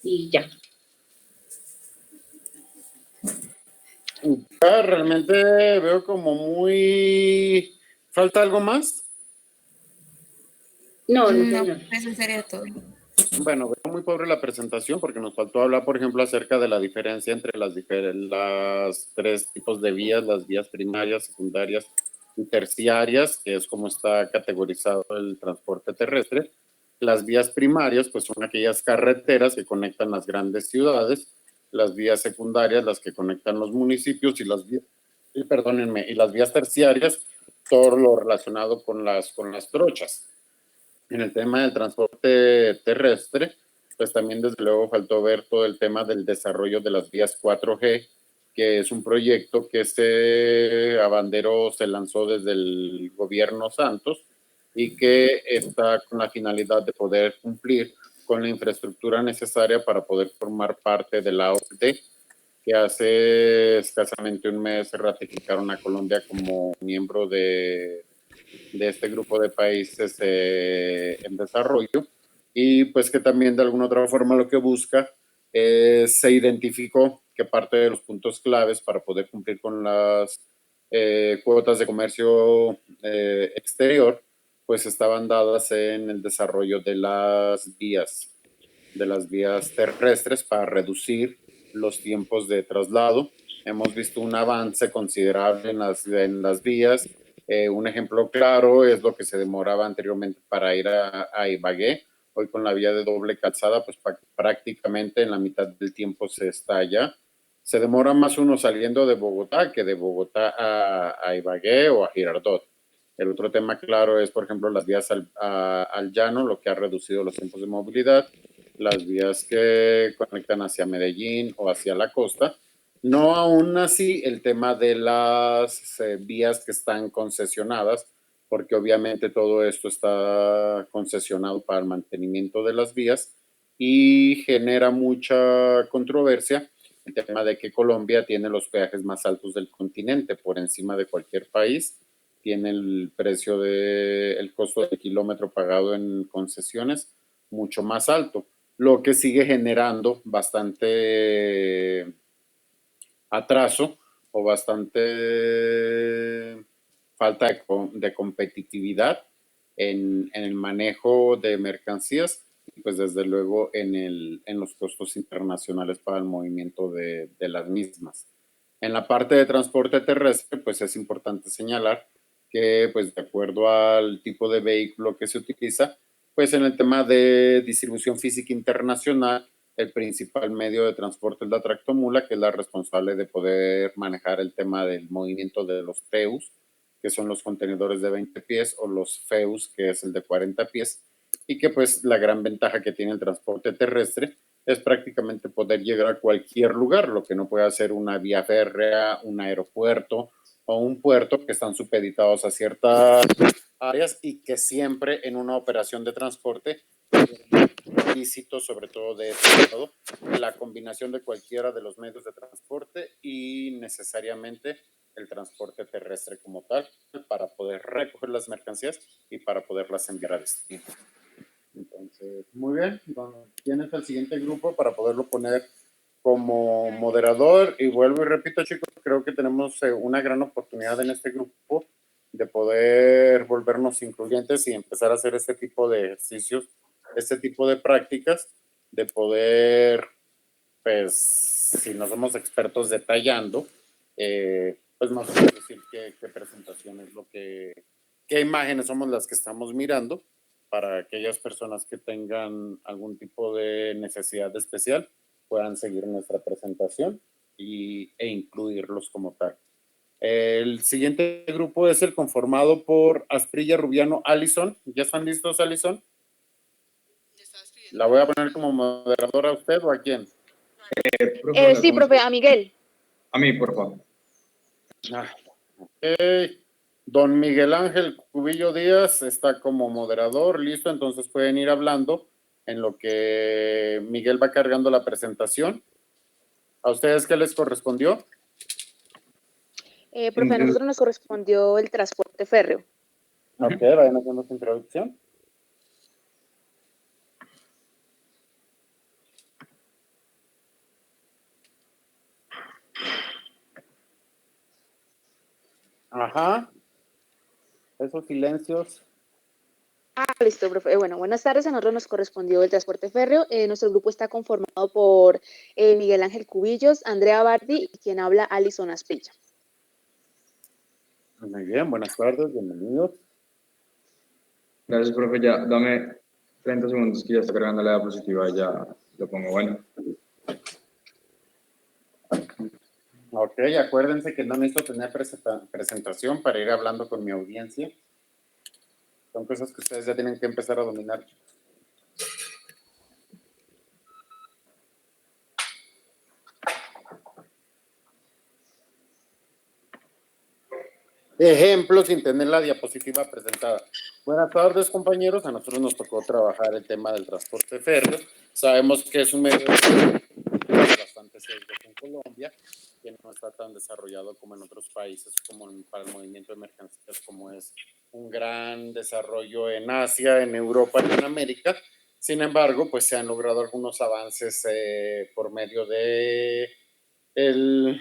y ya. Realmente veo como muy... ¿Falta algo más? No, No, señor. eso sería todo. Bueno, veo muy pobre la presentación porque nos faltó hablar, por ejemplo, acerca de la diferencia entre las tres tipos de vías, las vías primarias, secundarias y terciarias, que es como está categorizado el transporte terrestre. Las vías primarias, pues son aquellas carreteras que conectan las grandes ciudades, las vías secundarias, las que conectan los municipios y y las vías terciarias, todo lo relacionado con las trochas. En el tema del transporte terrestre, pues también desde luego faltó ver todo el tema del desarrollo de las vías 4G, que es un proyecto que se abanderó, se lanzó desde el gobierno Santos y que está con la finalidad de poder cumplir con la infraestructura necesaria para poder formar parte de la OCDE, que hace escasamente un mes ratificaron a Colombia como miembro de este grupo de países en desarrollo, y pues que también de alguna otra forma lo que busca se identificó que parte de los puntos claves para poder cumplir con las cuotas de comercio exterior pues estaban dadas en el desarrollo de las vías terrestres para reducir los tiempos de traslado. Hemos visto un avance considerable en las vías. Un ejemplo claro es lo que se demoraba anteriormente para ir a Ibagué. Hoy con la vía de doble calzada, pues prácticamente en la mitad del tiempo se está allá. Se demora más uno saliendo de Bogotá que de Bogotá a Ibagué o a Girardot. El otro tema claro es, por ejemplo, las vías al llano, lo que ha reducido los tiempos de movilidad, las vías que conectan hacia Medellín o hacia la costa. No aún así el tema de las vías que están concesionadas, porque obviamente todo esto está concesionado para el mantenimiento de las vías y genera mucha controversia el tema de que Colombia tiene los peajes más altos del continente por encima de cualquier país, tiene el el costo del kilómetro pagado en concesiones mucho más alto, lo que sigue generando bastante atraso o bastante falta de competitividad en el manejo de mercancías y pues desde luego en los costos internacionales para el movimiento de las mismas. En la parte de transporte terrestre, pues es importante señalar que pues de acuerdo al tipo de vehículo que se utiliza, pues en el tema de distribución física internacional, el principal medio de transporte es la tractomula, que es la responsable de poder manejar el tema del movimiento de los TEUs, que son los contenedores de 20 pies, o los FEUs, que es el de 40 pies, y que pues la gran ventaja que tiene el transporte terrestre es prácticamente poder llegar a cualquier lugar, lo que no puede hacer una vía férrea, un aeropuerto o un puerto, que están supeditados a ciertas áreas y que siempre en una operación de transporte ilícito, sobre todo de este modo, la combinación de cualquiera de los medios de transporte y necesariamente el transporte terrestre como tal para poder recoger las mercancías y para poderlas enviar a destino. Entonces, muy bien, tienes el siguiente grupo para poderlo poner como moderador y vuelvo y repito, chicos, creo que tenemos una gran oportunidad en este grupo de poder volvernos incluyentes y empezar a hacer este tipo de ejercicios, este tipo de prácticas, de poder, pues, si no somos expertos detallando, pues no sé decir qué presentación es qué imágenes somos las que estamos mirando para aquellas personas que tengan algún tipo de necesidad especial puedan seguir nuestra presentación e incluirlos como tal. El siguiente grupo es el conformado por Asprilla, Rubiano, Allison. ¿Ya están listos, Allison? ¿La voy a poner como moderadora a usted o a quién? Sí, profe, a Miguel. A mí, por favor. Okay. Don Miguel Ángel Cubillo Díaz está como moderador, listo, entonces pueden ir hablando en lo que Miguel va cargando la presentación. ¿A ustedes qué les correspondió? Profe, a nosotros nos correspondió el transporte férreo. Ok, vayan haciendo su introducción. Ajá. Esos silencios. Listo, profe. Bueno, buenas tardes. A nosotros nos correspondió el transporte férreo. Nuestro grupo está conformado por Miguel Ángel Cubillos, Andrea Bardi y quien habla, Alison Asprilla. Muy bien, buenas tardes, bienvenidos. Gracias, profe. Ya, dame 30 segundos que ya está cargando la diapositiva y ya lo pongo. Bueno. Ok, acuérdense que no necesito tener presentación para ir hablando con mi audiencia. Son cosas que ustedes ya tienen que empezar a dominar. Ejemplo sin tener la diapositiva presentada. Buenas tardes, compañeros. A nosotros nos tocó trabajar el tema del transporte férreo. Sabemos que es un medio bastante serio en Colombia, que no está tan desarrollado como en otros países, como para el movimiento de mercancías, como es un gran desarrollo en Asia, en Europa y en América. Sin embargo, pues se han logrado algunos avances por medio de el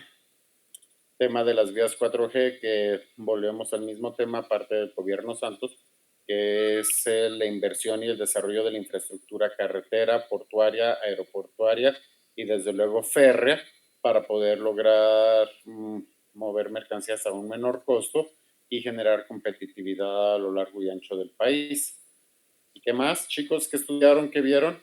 tema de las vías 4G, que volvemos al mismo tema, aparte del gobierno Santos, que es la inversión y el desarrollo de la infraestructura carretera, portuaria, aeroportuaria y desde luego férrea, para poder lograr mover mercancías a un menor costo y generar competitividad a lo largo y ancho del país. ¿Y qué más, chicos, que estudiaron, que vieron?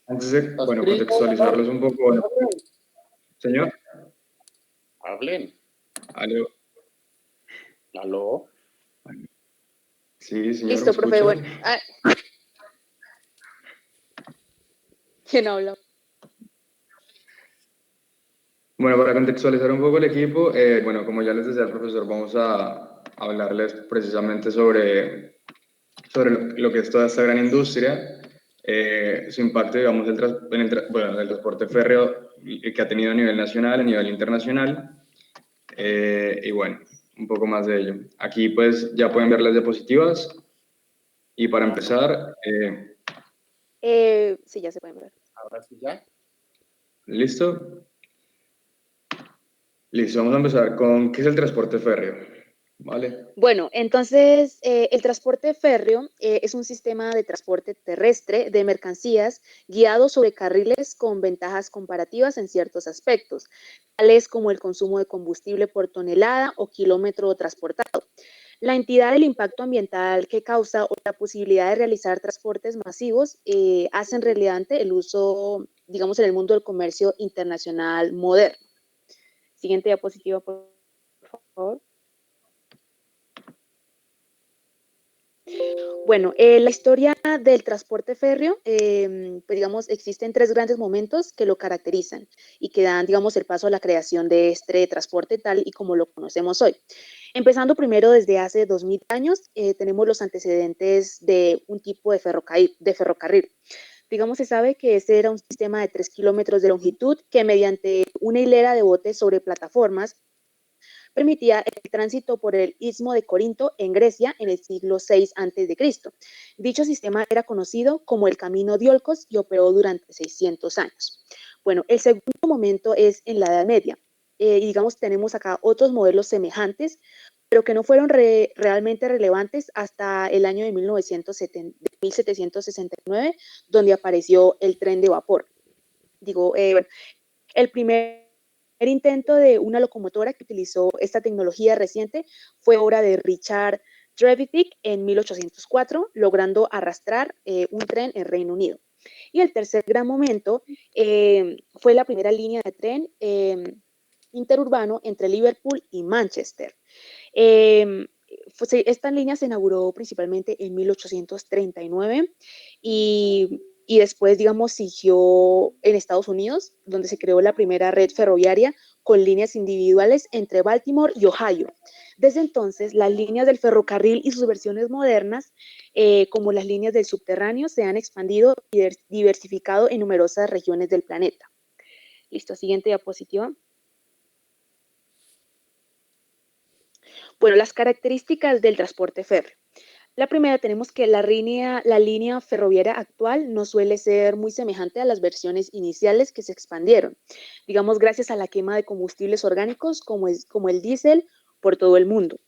Antes de, bueno, contextualizarlos un poco. Bueno, señor. Hablen. Aló. ¿Aló? Sí, señor. Listo, profe. Bueno. ¿Quién habla? Bueno, para contextualizar un poco el equipo, bueno, como ya les decía el profesor, vamos a hablarles precisamente sobre lo que es toda esta gran industria, su impacto, digamos, en el transporte férreo que ha tenido a nivel nacional, a nivel internacional, y bueno, un poco más de ello. Aquí pues ya pueden ver las diapositivas y para empezar... Sí, ya se pueden ver. Ahora sí ya. ¿Listo? Listo, vamos a empezar con ¿qué es el transporte férreo? ¿Vale? Bueno, entonces el transporte férreo es un sistema de transporte terrestre de mercancías guiado sobre carriles con ventajas comparativas en ciertos aspectos, tales como el consumo de combustible por tonelada o kilómetro transportado. La entidad del impacto ambiental que causa o la posibilidad de realizar transportes masivos hacen relevante el uso, digamos, en el mundo del comercio internacional moderno. Siguiente diapositiva, por favor. Bueno, la historia del transporte férreo, pues digamos, existen tres grandes momentos que lo caracterizan y que dan, digamos, el paso a la creación de este transporte tal y como lo conocemos hoy. Empezando primero desde hace 2000 años, tenemos los antecedentes de un tipo de ferrocarril. Digamos, se sabe que este era un sistema de 3 kilómetros de longitud que mediante una hilera de botes sobre plataformas permitía el tránsito por el Istmo de Corinto en Grecia en el siglo VI a.C. Dicho sistema era conocido como el Camino de Olcos y operó durante 600 años. Bueno, el segundo momento es en la Edad Media. Y digamos, tenemos acá otros modelos semejantes, pero que no fueron realmente relevantes hasta el año de 1769, donde apareció el tren de vapor. Bueno, el primer intento de una locomotora que utilizó esta tecnología reciente fue obra de Richard Trevithick en 1804, logrando arrastrar un tren en Reino Unido. Y el tercer gran momento fue la primera línea de tren interurbano entre Liverpool y Manchester. Esta línea se inauguró principalmente en 1839 y después, digamos, siguió en Estados Unidos, donde se creó la primera red ferroviaria con líneas individuales entre Baltimore y Ohio. Desde entonces, las líneas del ferrocarril y sus versiones modernas, como las líneas del subterráneo, se han expandido y diversificado en numerosas regiones del planeta. Listo, siguiente diapositiva. Bueno, las características del transporte férreo. La primera, tenemos que la línea ferroviaria actual no suele ser muy semejante a las versiones iniciales que se expandieron, digamos, gracias a la quema de combustibles orgánicos como el diésel por todo el mundo.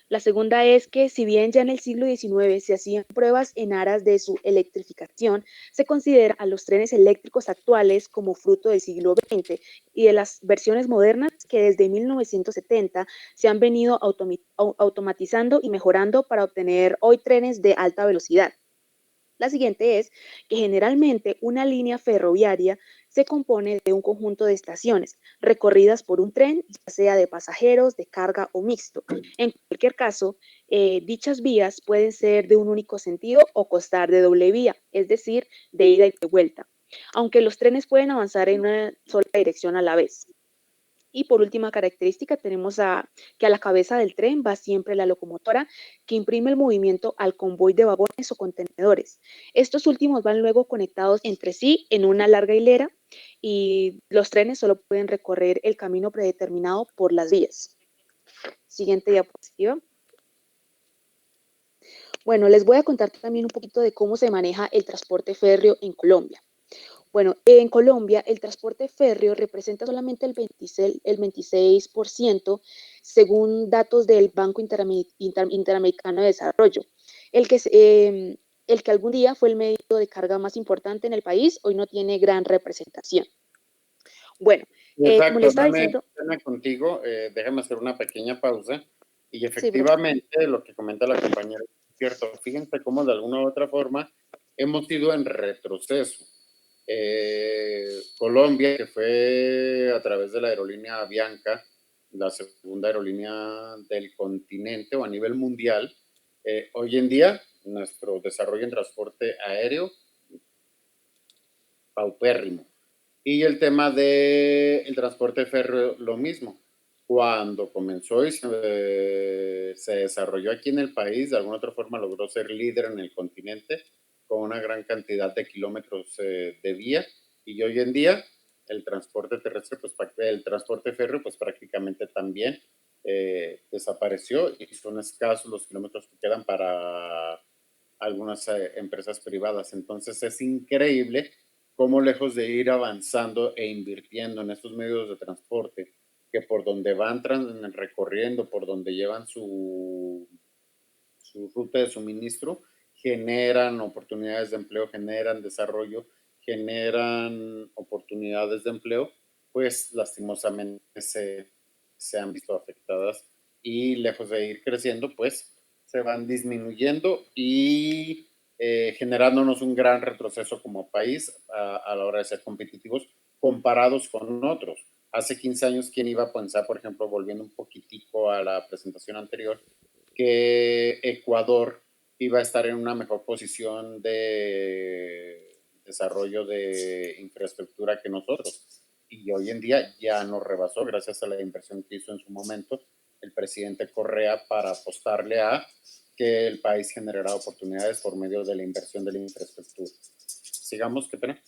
La segunda es que si bien ya en el siglo XIX se hacían pruebas en aras de su electrificación, se considera a los trenes eléctricos actuales como fruto del siglo XX y de las versiones modernas que desde 1970 se han venido automatizando y mejorando para obtener hoy trenes de alta velocidad. La siguiente es que generalmente una línea ferroviaria se compone de un conjunto de estaciones recorridas por un tren, ya sea de pasajeros, de carga o mixto. En cualquier caso, dichas vías pueden ser de un único sentido o constar de doble vía, es decir, de ida y de vuelta, aunque los trenes pueden avanzar en una sola dirección a la vez. Y por última característica tenemos que a la cabeza del tren va siempre la locomotora que imprime el movimiento al convoy de vagones o contenedores. Estos últimos van luego conectados entre sí en una larga hilera y los trenes solo pueden recorrer el camino predeterminado por las vías. Siguiente diapositiva. Bueno, les voy a contar también un poquito de cómo se maneja el transporte férreo en Colombia. Bueno, en Colombia el transporte férreo representa solamente el 26% según datos del Banco Interamericano de Desarrollo, el que, el que algún día fue el medio de carga más importante en el país, hoy no tiene gran representación. Bueno, como Exacto, les estaba diciendo... contigo, déjame hacer una pequeña pausa. Y Sí, efectivamente, lo que comenta la compañera es cierto. Fíjense cómo de alguna u otra forma hemos ido en retroceso. Colombia, que fue a través de la aerolínea Avianca, la segunda aerolínea del continente o a nivel mundial, hoy en día nuestro desarrollo en transporte aéreo paupérrimo. Y el tema del transporte férreo, lo mismo. Cuando comenzó y se desarrolló aquí en el país, de alguna otra forma logró ser líder en el continente con una gran cantidad de kilómetros de vía. Y hoy en día el transporte terrestre, pues el transporte férreo, pues prácticamente también desapareció y son escasos los kilómetros que quedan para algunas empresas privadas. Entonces es increíble cómo lejos de ir avanzando e invirtiendo en estos medios de transporte, que por donde van recorriendo, por donde llevan su ruta de suministro, generan oportunidades de empleo, generan desarrollo, generan oportunidades de empleo, pues lastimosamente se han visto afectadas y lejos de ir creciendo, pues se van disminuyendo y generándonos un gran retroceso como país a la hora de ser competitivos comparados con otros. Hace 15 años, ¿quién iba a pensar, por ejemplo, volviendo un poquitico a la presentación anterior, que Ecuador iba a estar en una mejor posición de desarrollo de infraestructura que nosotros? Y hoy en día ya nos rebasó gracias a la inversión que hizo en su momento el presidente Correa para apostarle a que el país generará oportunidades por medio de la inversión de la infraestructura. Sigamos, qué pena.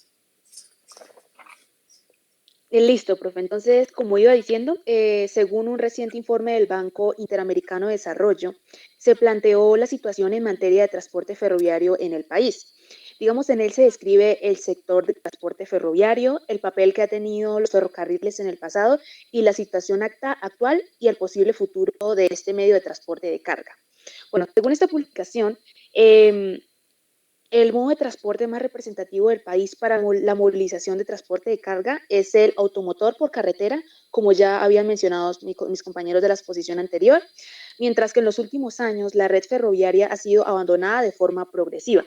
Listo, profe. Entonces, como iba diciendo, según un reciente informe del Banco Interamericano de Desarrollo, se planteó la situación en materia de transporte ferroviario en el país. Digamos, en él se describe el sector de transporte ferroviario, el papel que ha tenido los ferrocarriles en el pasado y la situación actual y el posible futuro de este medio de transporte de carga. Bueno, según esta publicación, el modo de transporte más representativo del país para la movilización de transporte de carga es el automotor por carretera, como ya habían mencionado mis compañeros de la exposición anterior, mientras que en los últimos años la red ferroviaria ha sido abandonada de forma progresiva.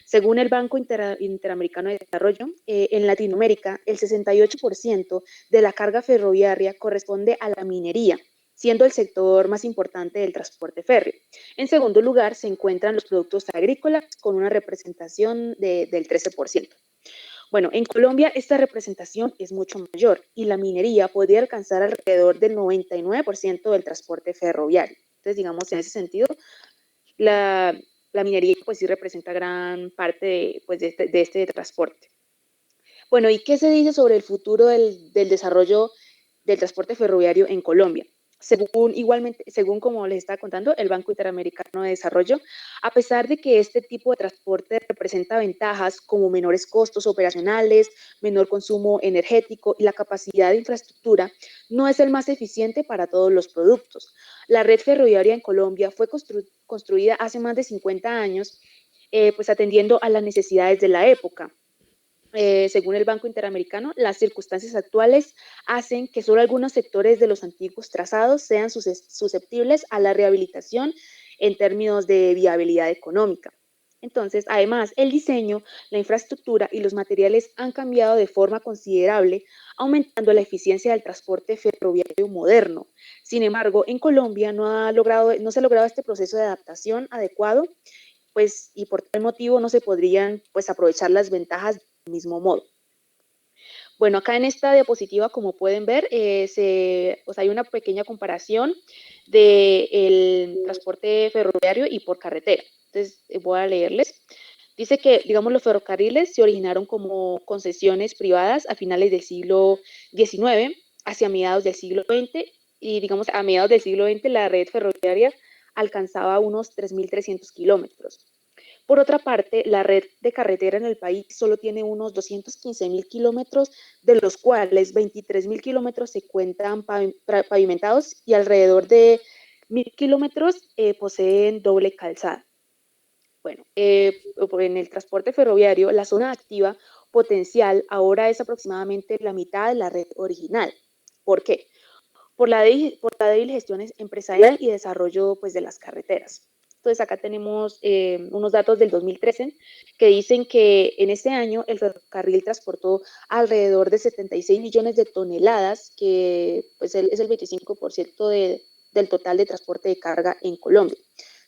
Según el Banco Interamericano de Desarrollo, en Latinoamérica el 68% de la carga ferroviaria corresponde a la minería, siendo el sector más importante del transporte férreo. En segundo lugar, se encuentran los productos agrícolas con una representación del 13%. Bueno, en Colombia esta representación es mucho mayor y la minería podría alcanzar alrededor del 99% del transporte ferroviario. Entonces, digamos, en ese sentido, la minería pues sí representa gran parte de este transporte. Bueno, ¿y qué se dice sobre el futuro del desarrollo del transporte ferroviario en Colombia? según como les estaba contando, el Banco Interamericano de Desarrollo, a pesar de que este tipo de transporte representa ventajas como menores costos operacionales, menor consumo energético y la capacidad de infraestructura, no es el más eficiente para todos los productos. La red ferroviaria en Colombia fue construida hace más de 50 años, pues atendiendo a las necesidades de la época. Según el Banco Interamericano, las circunstancias actuales hacen que solo algunos sectores de los antiguos trazados sean susceptibles a la rehabilitación en términos de viabilidad económica. Entonces, además, el diseño, la infraestructura y los materiales han cambiado de forma considerable, aumentando la eficiencia del transporte ferroviario moderno. Sin embargo, en Colombia no se ha logrado este proceso de adaptación adecuado, pues, y por tal motivo no se podrían, pues, aprovechar las ventajas del mismo modo. Bueno, acá en esta diapositiva, como pueden ver, hay una pequeña comparación del transporte ferroviario y por carretera. Entonces, voy a leerles. Dice que, digamos, los ferrocarriles se originaron como concesiones privadas a finales del siglo XIX, hacia mediados del siglo XX, y, digamos, a mediados del siglo XX la red ferroviaria alcanzaba unos 3.300 kilómetros. Por otra parte, la red de carretera en el país solo tiene unos 215.000 kilómetros, de los cuales 23.000 kilómetros se cuentan pavimentados y alrededor de 1.000 kilómetros poseen doble calzada. Bueno, en el transporte ferroviario, la zona activa potencial ahora es aproximadamente la mitad de la red original. ¿Por qué? Por la débil gestión empresarial y desarrollo, pues, de las carreteras. Entonces, acá tenemos unos datos del 2013 que dicen que en este año el ferrocarril transportó alrededor de 76 millones de toneladas, que pues, es el 25% del total de transporte de carga en Colombia.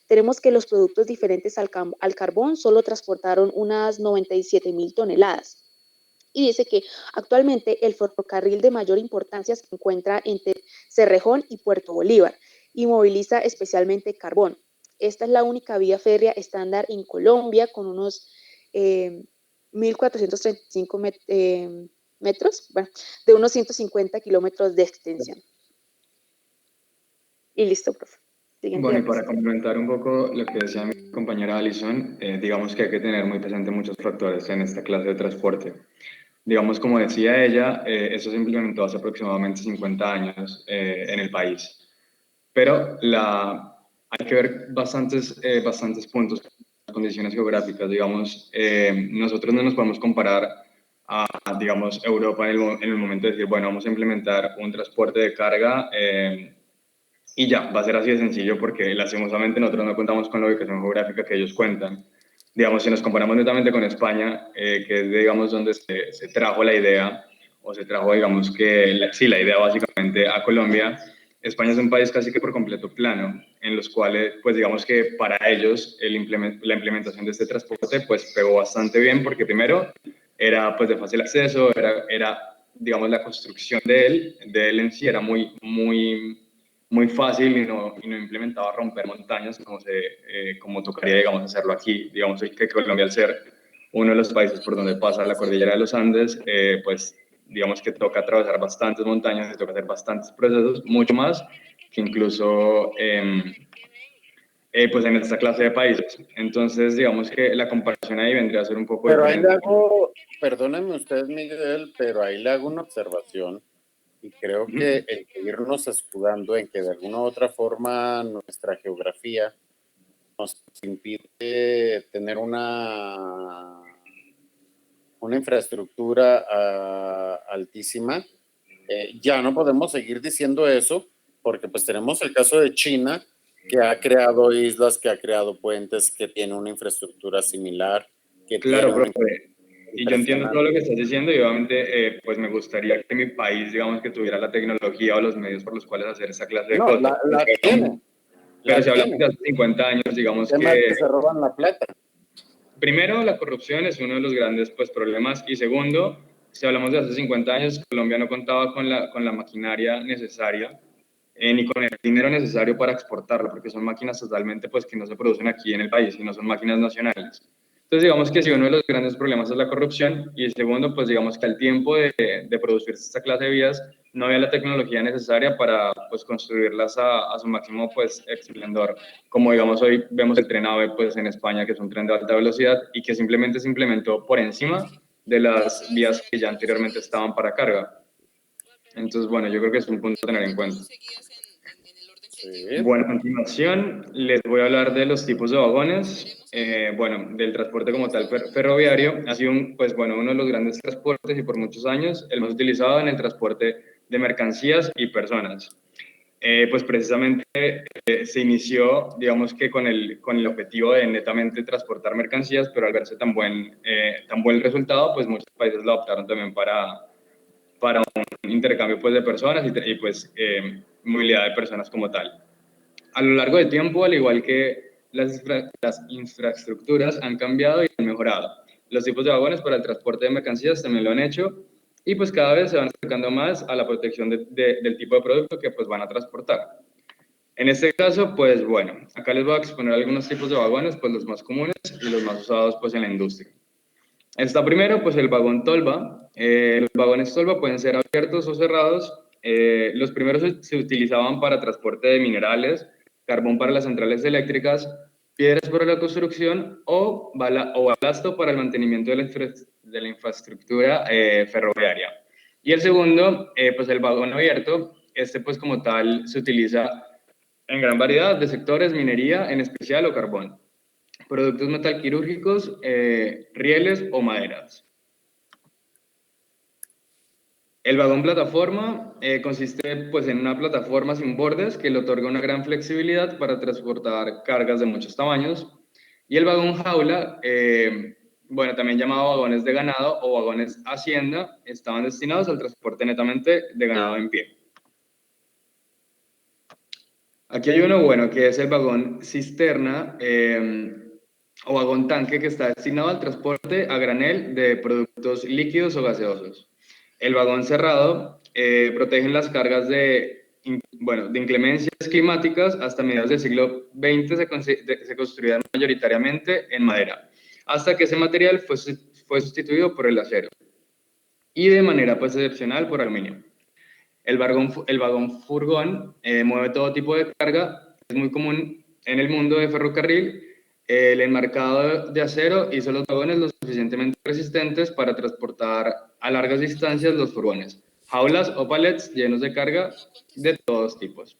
Tenemos que los productos diferentes al carbón solo transportaron unas 97.000 toneladas. Y dice que actualmente el ferrocarril de mayor importancia se encuentra entre Cerrejón y Puerto Bolívar y moviliza especialmente carbón. Esta es la única vía férrea estándar en Colombia con unos 1.435 metros, bueno, de unos 150 kilómetros de extensión. Y listo, profe. Bueno, y para complementar un poco lo que decía mi compañera Alison, digamos que hay que tener muy presente muchos factores en esta clase de transporte. Digamos, como decía ella, eso se implementó hace aproximadamente 50 años en el país. Pero hay que ver bastantes puntos, condiciones geográficas. Digamos, nosotros no nos podemos comparar a, digamos, Europa en el momento de decir, bueno, vamos a implementar un transporte de carga y ya, va a ser así de sencillo porque lastimosamente nosotros no contamos con la ubicación geográfica que ellos cuentan. Digamos, si nos comparamos netamente con España, que es, digamos, donde se trajo la idea, o se trajo, digamos, sí, la idea básicamente a Colombia, España es un país casi que por completo plano, en los cuales, pues digamos que para ellos la implementación de este transporte, pues pegó bastante bien, porque primero era pues de fácil acceso, era digamos, la construcción de él en sí era muy fácil y no implementaba romper montañas como tocaría, digamos, hacerlo aquí. Digamos que Colombia, al ser uno de los países por donde pasa la cordillera de los Andes, pues digamos que toca atravesar bastantes montañas y toca hacer bastantes procesos, mucho más que incluso pues en esta clase de países. Entonces, digamos que la comparación ahí vendría a ser un poco Pero ahí diferente. le hago, perdónenme usted, Miguel, pero ahí le hago una observación. Y creo que el irnos escudando en que de alguna u otra forma nuestra geografía nos impide tener una infraestructura altísima, ya no podemos seguir diciendo eso, porque pues tenemos el caso de China, que ha creado islas, que ha creado puentes, que tiene una infraestructura similar, que Claro, tiene una profe. Y yo entiendo todo lo que estás diciendo y obviamente pues me gustaría que mi país, digamos, que tuviera la tecnología o los medios por los cuales hacer esa clase de No, cosas. la tiene. Pero si hablamos de hace 50 años, digamos El tema es que que se roban la plata. primero la corrupción es uno de los grandes pues, problemas y segundo, si hablamos de hace 50 años, Colombia no contaba con la maquinaria necesaria ni con el dinero necesario para exportarlo, porque son máquinas totalmente pues, que no se producen aquí en el país, sino son máquinas nacionales. Entonces, digamos que sí, uno de los grandes problemas es la corrupción y el segundo, pues digamos que al tiempo de producirse esta clase de vías, no había la tecnología necesaria para pues, construirlas a su máximo pues, esplendor. Como digamos hoy vemos el tren AVE pues, en España, que es un tren de alta velocidad y que simplemente se implementó por encima de las vías que ya anteriormente estaban para carga. Entonces, bueno, yo creo que es un punto a tener en cuenta. Sí. Bueno, a continuación les voy a hablar de los tipos de vagones. Bueno, del transporte como tal ferroviario. Ha sido pues, bueno, uno de los grandes transportes y por muchos años el más utilizado en el transporte de mercancías y personas. Pues precisamente se inició, digamos que con el objetivo de netamente transportar mercancías, pero al verse tan buen resultado, pues muchos países lo adoptaron también para un intercambio pues, de personas y pues movilidad de personas como tal. A lo largo del tiempo, al igual que las infraestructuras han cambiado y han mejorado. Los tipos de vagones para el transporte de mercancías también lo han hecho y pues cada vez se van acercando más a la protección del tipo de producto que pues van a transportar. En este caso, pues bueno, acá les voy a exponer algunos tipos de vagones, pues los más comunes y los más usados pues en la industria. Está primero pues el vagón tolva. Los vagones tolva pueden ser abiertos o cerrados. Los primeros se utilizaban para transporte de minerales, carbón para las centrales eléctricas, piedras para la construcción o balasto para el mantenimiento de la infraestructura ferroviaria. Y el segundo, pues el vagón abierto, este pues como tal se utiliza en gran variedad de sectores, minería en especial o carbón, productos metalquirúrgicos, rieles o maderas. El vagón plataforma consiste pues, en una plataforma sin bordes que le otorga una gran flexibilidad para transportar cargas de muchos tamaños. Y el vagón jaula, bueno, también llamado vagones de ganado o vagones hacienda, estaban destinados al transporte netamente de ganado en pie. Aquí hay uno bueno, que es el vagón cisterna o vagón tanque, que está destinado al transporte a granel de productos líquidos o gaseosos. El vagón cerrado protege las cargas de inclemencias climáticas. Hasta mediados del siglo XX se construían mayoritariamente en madera, hasta que ese material fue sustituido por el acero y de manera pues, excepcional por aluminio. El vagón furgón mueve todo tipo de carga, es muy común en el mundo de ferrocarril. El enmarcado de acero hizo los vagones lo suficientemente resistentes para transportar a largas distancias los furgones, jaulas o palets llenos de carga de todos tipos.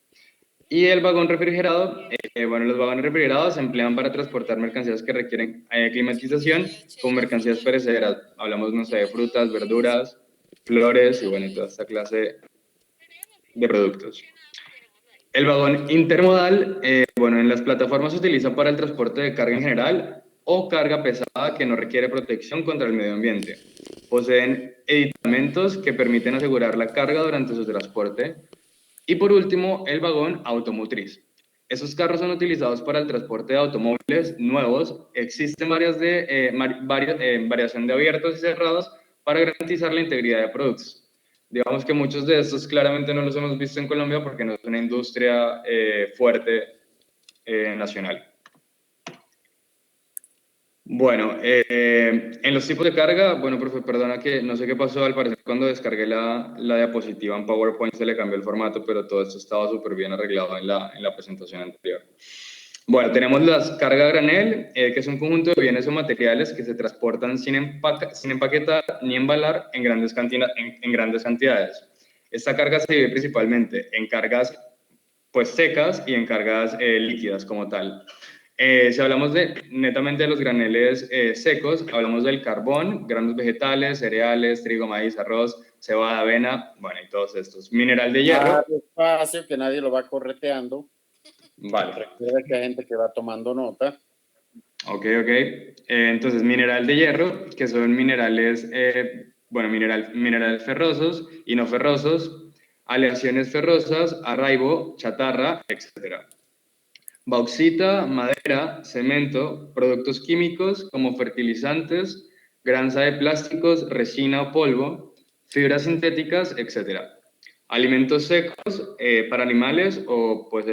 Y el vagón refrigerado, bueno, los vagones refrigerados se emplean para transportar mercancías que requieren climatización, como mercancías perecederas. Hablamos, no sé, de frutas, verduras, flores y bueno, toda esta clase de productos. El vagón intermodal, bueno, en las plataformas se utiliza para el transporte de carga en general o carga pesada que no requiere protección contra el medio ambiente. Poseen aditamentos que permiten asegurar la carga durante su transporte. Y por último, el vagón automotriz. Esos carros son utilizados para el transporte de automóviles nuevos. Existen variación de abiertos y cerrados para garantizar la integridad de productos. Digamos que muchos de estos claramente no los hemos visto en Colombia porque no es una industria fuerte nacional. Bueno, en los tipos de carga, bueno, profe, perdona que no sé qué pasó, al parecer cuando descargué la diapositiva en PowerPoint se le cambió el formato, pero todo esto estaba súper bien arreglado en la presentación anterior. Bueno, tenemos las carga a granel, que es un conjunto de bienes o materiales que se transportan sin empaquetar ni embalar en grandes cantidades. Esta carga se divide principalmente en cargas pues, secas y en cargas líquidas como tal. Si hablamos netamente de los graneles secos, hablamos del carbón, granos vegetales, cereales, trigo, maíz, arroz, cebada, avena, bueno, y todos estos. Mineral de hierro. Despacio, que nadie lo va correteando. Vale. Recuerda que hay gente que va tomando nota. Ok. Entonces, mineral de hierro, que son minerales, minerales ferrosos y no ferrosos, aleaciones ferrosas, arraibo, chatarra, etc. Bauxita, madera, cemento, productos químicos como fertilizantes, granza de plásticos, resina o polvo, fibras sintéticas, etc. Alimentos secos para animales o pues,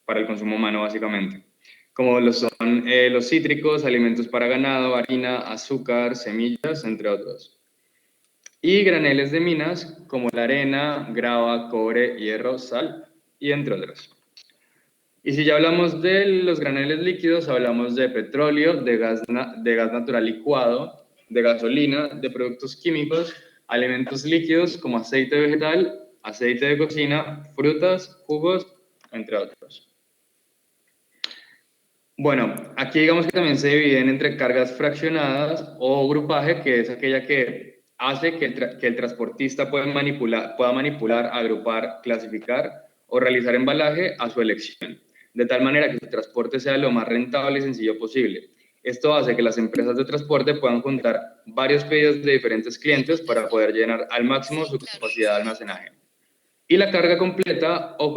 para el consumo humano básicamente, como lo son los cítricos, alimentos para ganado, harina, azúcar, semillas, entre otros. y graneles de minas como la arena, grava, cobre, hierro, sal y entre otros. Y si ya hablamos de los graneles líquidos, hablamos de petróleo, de gas natural licuado, de gasolina, de productos químicos, alimentos líquidos como aceite vegetal, aceite de cocina, frutas, jugos, entre otros. Bueno, aquí digamos que también se dividen entre cargas fraccionadas o grupaje, que es aquella que hace que el transportista pueda manipular, agrupar, clasificar o realizar embalaje a su elección, de tal manera que su transporte sea lo más rentable y sencillo posible. Esto hace que las empresas de transporte puedan juntar varios pedidos de diferentes clientes para poder llenar al máximo su capacidad de almacenaje. Y la carga completa o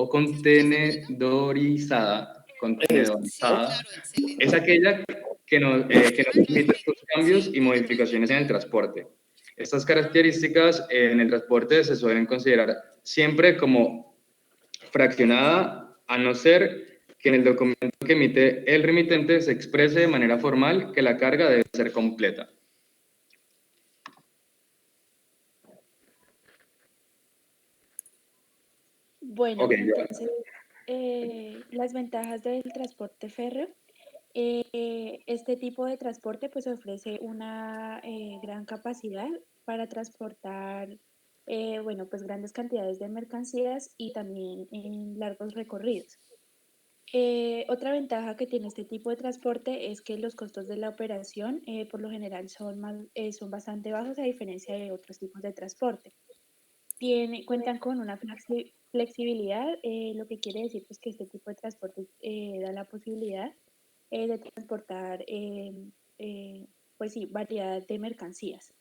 contenedorizada es aquella que nos permite estos cambios y modificaciones en el transporte. Estas características en el transporte se suelen considerar siempre como fraccionada, a no ser que en el documento que emite el remitente se exprese de manera formal que la carga debe ser completa. Bueno, Ok, ya. entonces, las ventajas del transporte férreo. Este tipo de transporte pues ofrece una gran capacidad para transportar, bueno, pues grandes cantidades de mercancías y también en largos recorridos. Otra ventaja que tiene este tipo de transporte es que los costos de la operación por lo general son bastante bajos a diferencia de otros tipos de transporte. Cuentan con una flexibilidad, lo que quiere decir pues, que este tipo de transporte da la posibilidad de transportar pues sí, variedad de mercancías.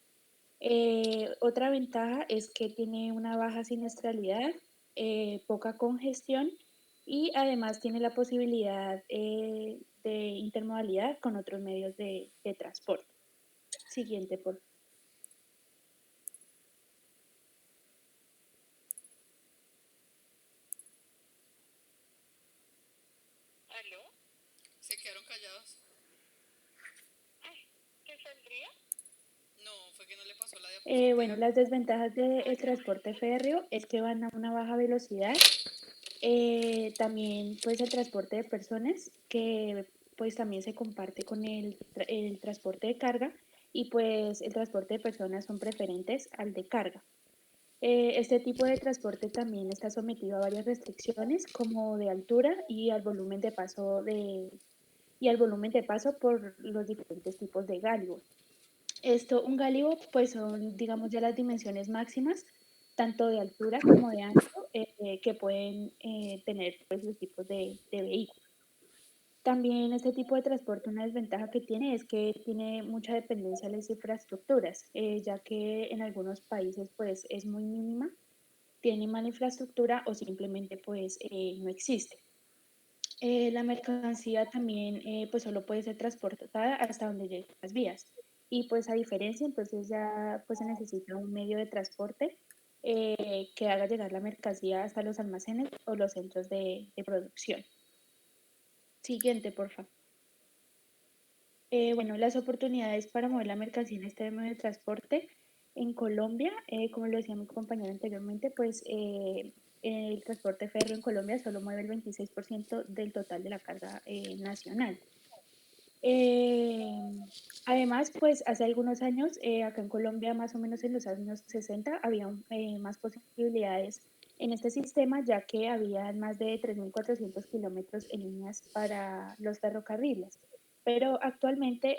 Otra ventaja es que tiene una baja siniestralidad, poca congestión y además tiene la posibilidad de intermodalidad con otros medios de transporte. Siguiente, por favor. ¿Aló? Se quedaron callados. ¿Qué saldría? No, fue que no le pasó la Bueno, diapositiva. las desventajas del transporte férreo es que van a una baja velocidad. También pues el transporte de personas que pues también se comparte con el transporte de carga y pues el transporte de personas son preferentes al de carga. Este tipo de transporte también está sometido a varias restricciones como de altura y al volumen de paso por los diferentes tipos de gálibo. Un gálibo pues son digamos ya las dimensiones máximas tanto de altura como de ancho que pueden tener pues, los tipos de vehículos. También este tipo de transporte, una desventaja que tiene es que tiene mucha dependencia de las infraestructuras, ya que en algunos países pues es muy mínima, tiene mala infraestructura o simplemente pues no existe. La mercancía también pues solo puede ser transportada hasta donde lleguen las vías y pues a diferencia entonces ya pues se necesita un medio de transporte que haga llegar la mercancía hasta los almacenes o los centros de producción. Siguiente, por favor. Bueno, las oportunidades para mover la mercancía en este medio de transporte en Colombia, como lo decía mi compañero anteriormente, pues el transporte férreo en Colombia solo mueve el 26% del total de la carga nacional. Eh, Además, pues hace algunos años, acá en Colombia, más o menos en los años 60, había más posibilidades en este sistema, ya que había más de 3.400 kilómetros en líneas para los ferrocarriles. Pero actualmente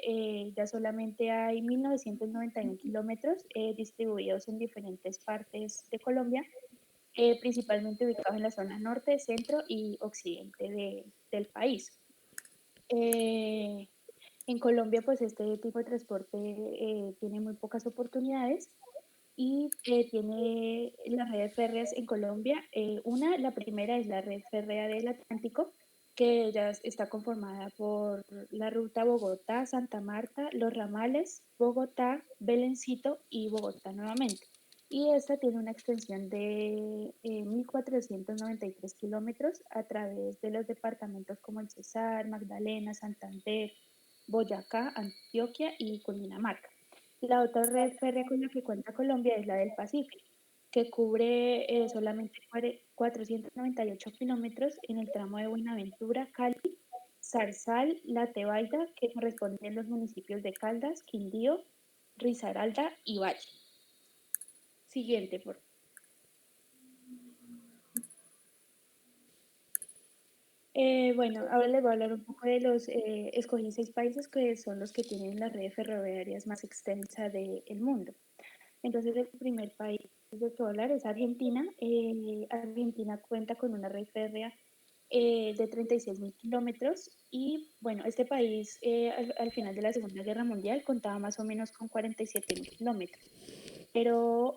ya solamente hay 1.991 kilómetros distribuidos en diferentes partes de Colombia, principalmente ubicados en la zona norte, centro y occidente del país. Eh, en Colombia, pues este tipo de transporte tiene muy pocas oportunidades y tiene las redes férreas en Colombia. La primera es la red férrea del Atlántico, que ya está conformada por la ruta Bogotá-Santa Marta, los ramales Bogotá, Belencito y Bogotá nuevamente. Y esta tiene una extensión de 1.493 kilómetros a través de los departamentos como el Cesar, Magdalena, Santander, Boyacá, Antioquia y Cundinamarca. La otra red férrea con la que cuenta Colombia es la del Pacífico, que cubre solamente 498 kilómetros en el tramo de Buenaventura, Cali, Zarzal, La Tebaida, que corresponden a los municipios de Caldas, Quindío, Risaralda y Valle. Siguiente, por favor. Bueno, ahora les voy a hablar un poco de escogí 6 países que son los que tienen las redes ferroviarias más extensas del mundo. Entonces, el primer país del que voy a hablar es Argentina. Argentina cuenta con una red férrea de 36.000 kilómetros y, bueno, este país al final de la Segunda Guerra Mundial contaba más o menos con 47.000 kilómetros, pero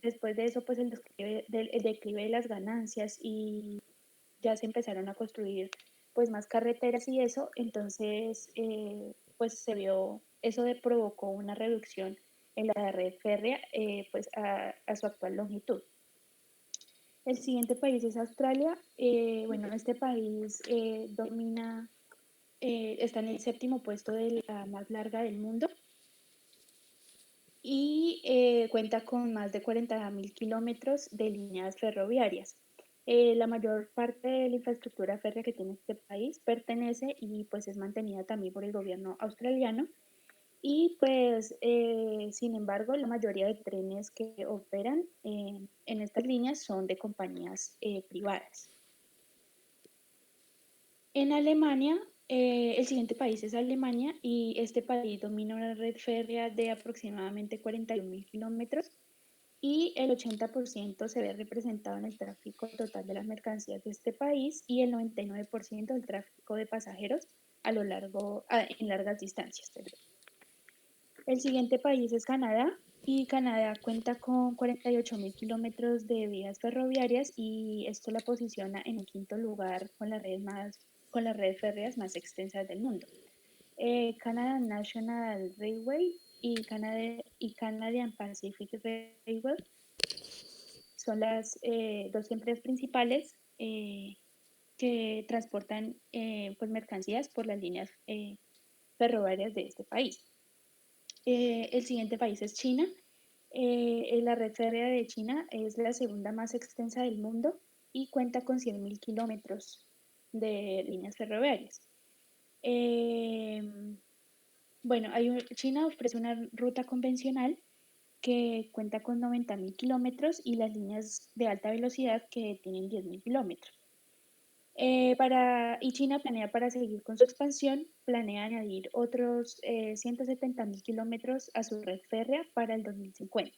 después de eso, pues el declive de las ganancias y ya se empezaron a construir pues más carreteras y eso, entonces pues se vio, provocó una reducción en la red férrea pues a su actual longitud. El siguiente país es Australia. Bueno, este país está en el 7.º puesto de la más larga del mundo y cuenta con más de 40.000 kilómetros de líneas ferroviarias. La mayor parte de la infraestructura férrea que tiene este país pertenece y pues es mantenida también por el gobierno australiano y pues sin embargo la mayoría de trenes que operan en estas líneas son de compañías privadas. En Alemania, el siguiente país es Alemania y este país domina una red férrea de aproximadamente 41.000 kilómetros y el 80% se ve representado en el tráfico total de las mercancías de este país y el 99% del tráfico de pasajeros en largas distancias. Perdón. El siguiente país es Canadá y Canadá cuenta con 48.000 kilómetros de vías ferroviarias y esto la posiciona en el 5.º lugar con las redes férreas más extensas del mundo. Canada National Railway y Canadian Pacific Railway son las dos empresas principales que transportan pues mercancías por las líneas ferroviarias de este país. El siguiente país es China. La red férrea de China es la segunda más extensa del mundo y cuenta con 100.000 kilómetros de líneas ferroviarias. Bueno, China ofrece una ruta convencional que cuenta con 90.000 kilómetros y las líneas de alta velocidad que tienen 10.000 kilómetros. Y China planea para seguir con su expansión, planea añadir otros 170.000 kilómetros a su red férrea para el 2050.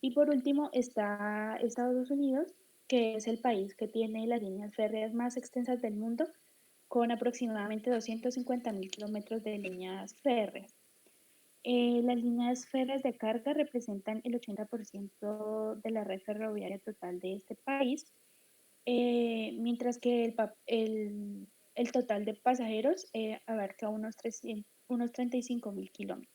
Y por último está Estados Unidos, que es el país que tiene las líneas férreas más extensas del mundo, con aproximadamente 250.000 kilómetros de líneas férreas. Las líneas férreas de carga representan el 80% de la red ferroviaria total de este país, mientras que el total de pasajeros abarca unos 35.000 kilómetros.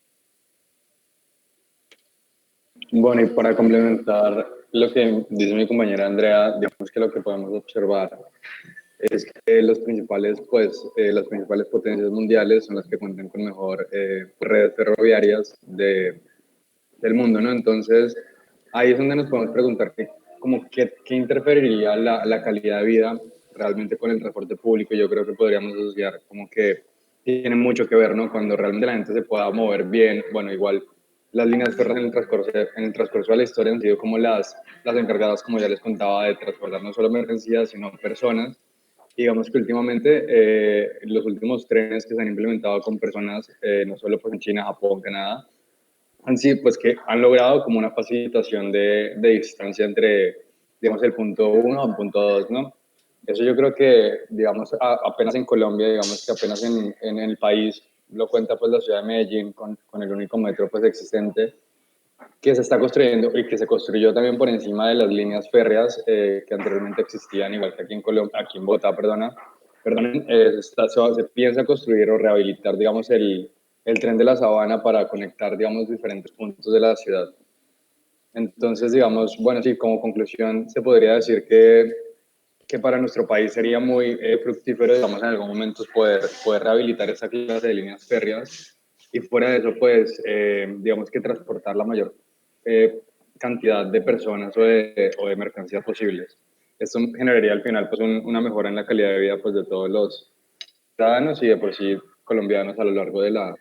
Bueno, y para complementar lo que dice mi compañera Andrea, digamos que lo que podemos observar es que las principales potencias mundiales son las que cuentan con mejor redes ferroviarias del mundo, ¿no? Entonces, ahí es donde nos podemos preguntar qué interferiría la calidad de vida realmente con el transporte público. Yo creo que podríamos asociar como que tiene mucho que ver, ¿no? Cuando realmente la gente se pueda mover bien, bueno, igual las líneas férreas en el transcurso de la historia han sido como las encargadas, como ya les contaba, de transportar no solo mercancías, sino personas. Digamos que últimamente los últimos trenes que se han implementado con personas, no solo pues en China, Japón, Canadá, pues que han logrado como una facilitación de distancia entre, digamos, el punto 1 al punto 2, ¿no? Eso yo creo que, digamos, apenas en Colombia, digamos que apenas en el país lo cuenta pues la ciudad de Medellín con el único metro pues existente que se está construyendo y que se construyó también por encima de las líneas férreas que anteriormente existían, igual que aquí en Colombia, aquí en Bogotá, perdonen, se piensa construir o rehabilitar, digamos, el tren de la Sabana para conectar, digamos, diferentes puntos de la ciudad. Entonces, digamos, bueno, sí, como conclusión se podría decir que para nuestro país sería muy fructífero, digamos, en algún momento poder rehabilitar esa clase de líneas férreas y fuera de eso, pues, digamos que transportar la mayor cantidad de personas o de mercancías posibles. Esto generaría al final pues una mejora en la calidad de vida pues de todos los ciudadanos y de por sí colombianos a lo largo de la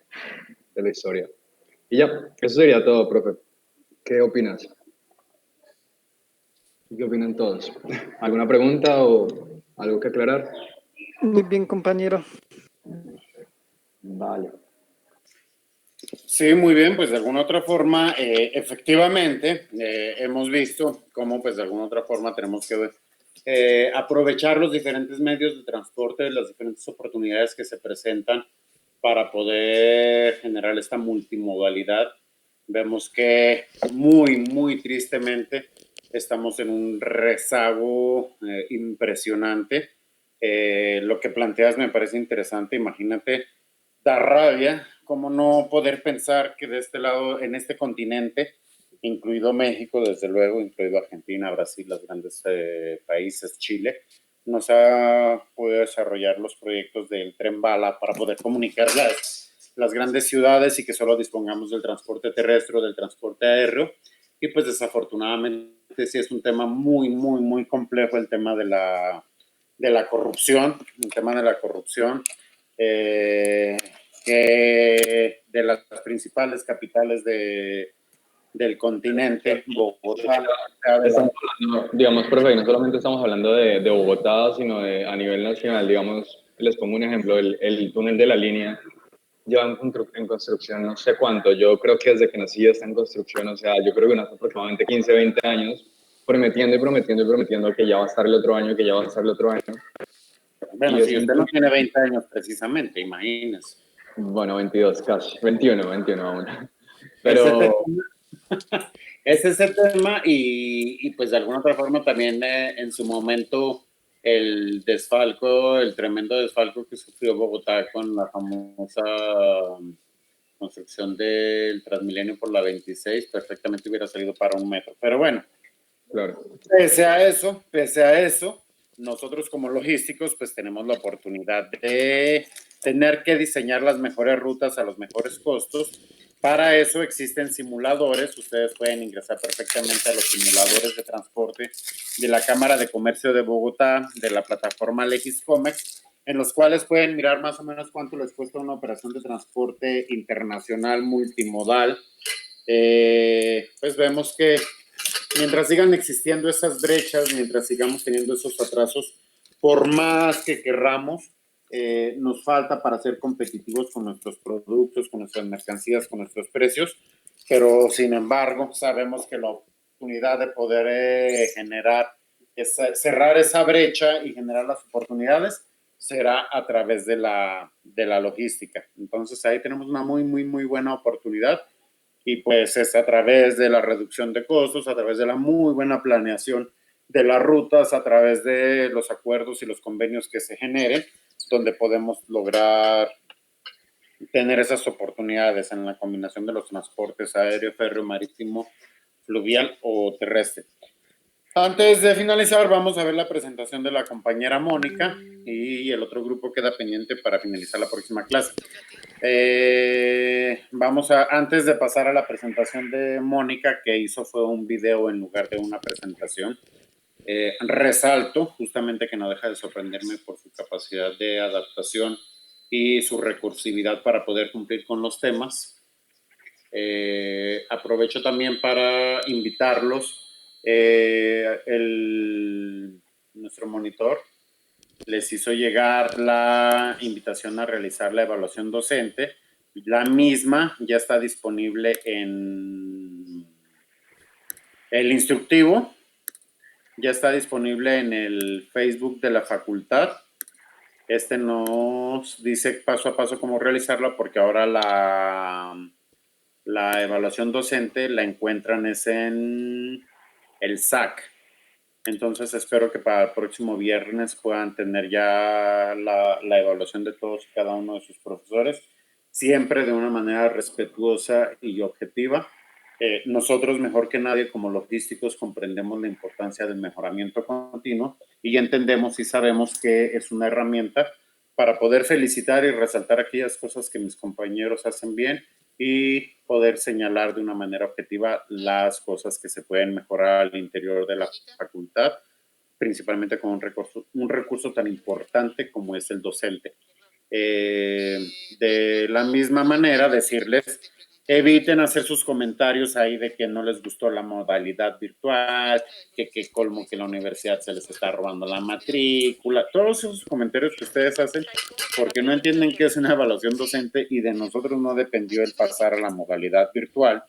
historia. Y ya, eso sería todo, profe. ¿Qué opinas? ¿Qué opinan todos? ¿Alguna pregunta o algo que aclarar? Muy bien, compañero. Vale. Sí, muy bien, pues de alguna otra forma, efectivamente, hemos visto cómo pues de alguna otra forma tenemos que aprovechar los diferentes medios de transporte, las diferentes oportunidades que se presentan para poder generar esta multimodalidad. Vemos que muy tristemente estamos en un rezago impresionante. Lo que planteas me parece interesante. Imagínate, da rabia cómo no poder pensar que de este lado, en este continente, incluido México, desde luego, incluido Argentina, Brasil, los grandes países, Chile, no se ha podido desarrollar los proyectos del tren bala para poder comunicar las grandes ciudades y que solo dispongamos del transporte terrestre o del transporte aéreo. Y pues desafortunadamente sí es un tema muy complejo el tema de la corrupción, el tema de la corrupción. Que de las principales capitales del continente, Bogotá. Estamos hablando, digamos, profe, no solamente estamos hablando de Bogotá, sino a nivel nacional. Digamos, les pongo un ejemplo, el túnel de la línea lleva en construcción no sé cuánto. Yo creo que desde que nací está en construcción, o sea, yo creo que unos aproximadamente 15, 20 años, prometiendo que ya va a estar el otro año, que ya va a estar el otro año. Bueno, si usted no tiene 20 años precisamente, imagínese. Bueno, 22 casi, 21 aún. Pero... Ese es el tema y pues de alguna otra forma también en su momento el desfalco, el tremendo desfalco que sufrió Bogotá con la famosa construcción del Transmilenio por la 26, perfectamente hubiera salido para un metro. Pero bueno, claro. pese a eso, nosotros como logísticos pues tenemos la oportunidad de tener que diseñar las mejores rutas a los mejores costos. Para eso existen simuladores, ustedes pueden ingresar perfectamente a los simuladores de transporte de la Cámara de Comercio de Bogotá, de la plataforma Legiscomex, en los cuales pueden mirar más o menos cuánto les cuesta una operación de transporte internacional multimodal. Pues vemos que mientras sigan existiendo esas brechas, mientras sigamos teniendo esos atrasos, por más que querramos, nos falta para ser competitivos con nuestros productos, con nuestras mercancías, con nuestros precios, pero sin embargo sabemos que la oportunidad de poder cerrar esa brecha y generar las oportunidades será a través de la logística. Entonces ahí tenemos una muy buena oportunidad y pues es a través de la reducción de costos, a través de la muy buena planeación de las rutas, a través de los acuerdos y los convenios que se generen, donde podemos lograr tener esas oportunidades en la combinación de los transportes aéreo, férreo, marítimo, fluvial o terrestre. Antes de finalizar, vamos a ver la presentación de la compañera Mónica y el otro grupo queda pendiente para finalizar la próxima clase. Antes de pasar a la presentación de Mónica, que hizo fue un video en lugar de una presentación, resalto justamente que no deja de sorprenderme por su capacidad de adaptación y su recursividad para poder cumplir con los temas. Aprovecho también para invitarlos. Nuestro monitor les hizo llegar la invitación a realizar la evaluación docente. La misma ya está disponible en el instructivo, ya está disponible en el Facebook de la facultad. Nos dice paso a paso cómo realizarla porque ahora la evaluación docente la encuentran en el SAC. Entonces espero que para el próximo viernes puedan tener ya la evaluación de todos y cada uno de sus profesores, siempre de una manera respetuosa y objetiva. Nosotros mejor que nadie como logísticos comprendemos la importancia del mejoramiento continuo y entendemos y sabemos que es una herramienta para poder felicitar y resaltar aquellas cosas que mis compañeros hacen bien y poder señalar de una manera objetiva las cosas que se pueden mejorar al interior de la facultad, principalmente con un recurso tan importante como es el docente. De la misma manera, decirles, eviten hacer sus comentarios ahí de que no les gustó la modalidad virtual, que colmo que la universidad se les está robando la matrícula, todos esos comentarios que ustedes hacen porque no entienden qué es una evaluación docente y de nosotros no dependió el pasar a la modalidad virtual,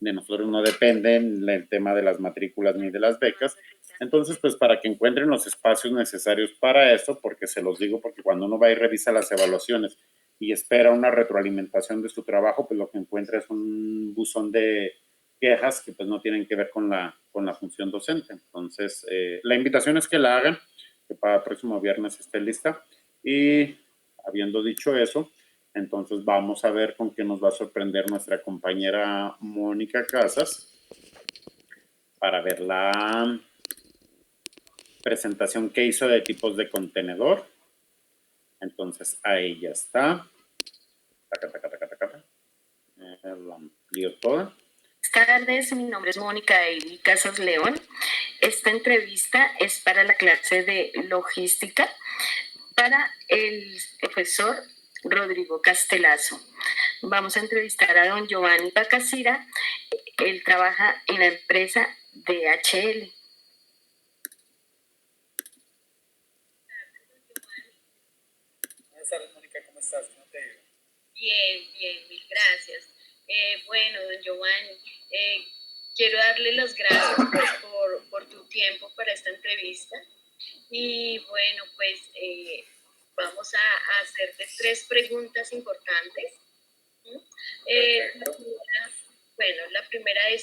de nosotros no depende el tema de las matrículas ni de las becas. Entonces, pues para que encuentren los espacios necesarios para eso, porque se los digo, porque cuando uno va y revisa las evaluaciones y espera una retroalimentación de su trabajo, pues lo que encuentra es un buzón de quejas que pues no tienen que ver con la función docente. Entonces, la invitación es que la hagan, que para el próximo viernes esté lista. Y habiendo dicho eso, entonces vamos a ver con qué nos va a sorprender nuestra compañera Mónica Casas para ver la presentación que hizo de tipos de contenedor. Entonces ahí ya está. La amplío toda. Buenas tardes, mi nombre es Mónica Eiri Casas León. Esta entrevista es para la clase de logística para el profesor Rodrigo Castelazo. Vamos a entrevistar a don Giovanni Bacasira. Él trabaja en la empresa DHL. Buenas tardes, Mónica, ¿cómo estás? ¿Cómo te digo? Bien, mil gracias. Bueno, don Giovanni, quiero darle las gracias pues, por tu tiempo para esta entrevista. Y bueno, pues vamos a hacerte 3 preguntas importantes. La primera es...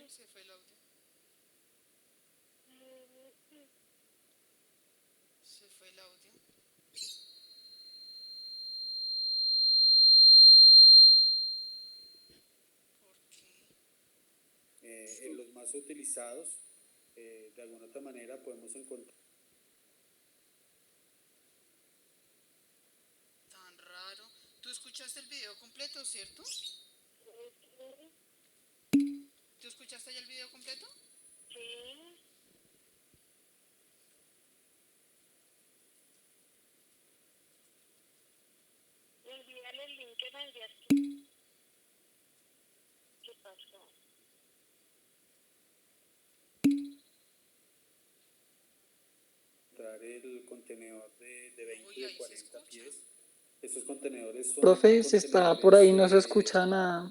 Se fue el audio. Se fue el audio. ¿Por qué? En los más utilizados, de alguna otra manera podemos encontrar. Tan raro. ¿Tú escuchaste el video completo, cierto? ¿Tú escuchaste ya el video completo? Sí. Envíale el link que me enviaste. ¿Qué pasó? El contenedor de 20 y de 40 pies. Estos contenedores son Profe, si está por ahí no se escucha nada.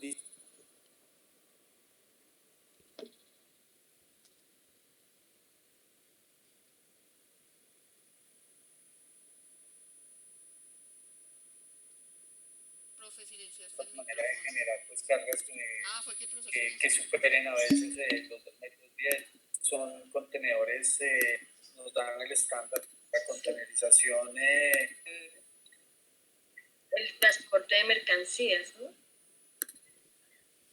Profe, silenciaste el manera de micrófono. generar pues cargas Fue que el profesor que superen a veces los 2 metros 10. Son contenedores, nos dan el estándar, la contenerización. El transporte de mercancías, ¿no?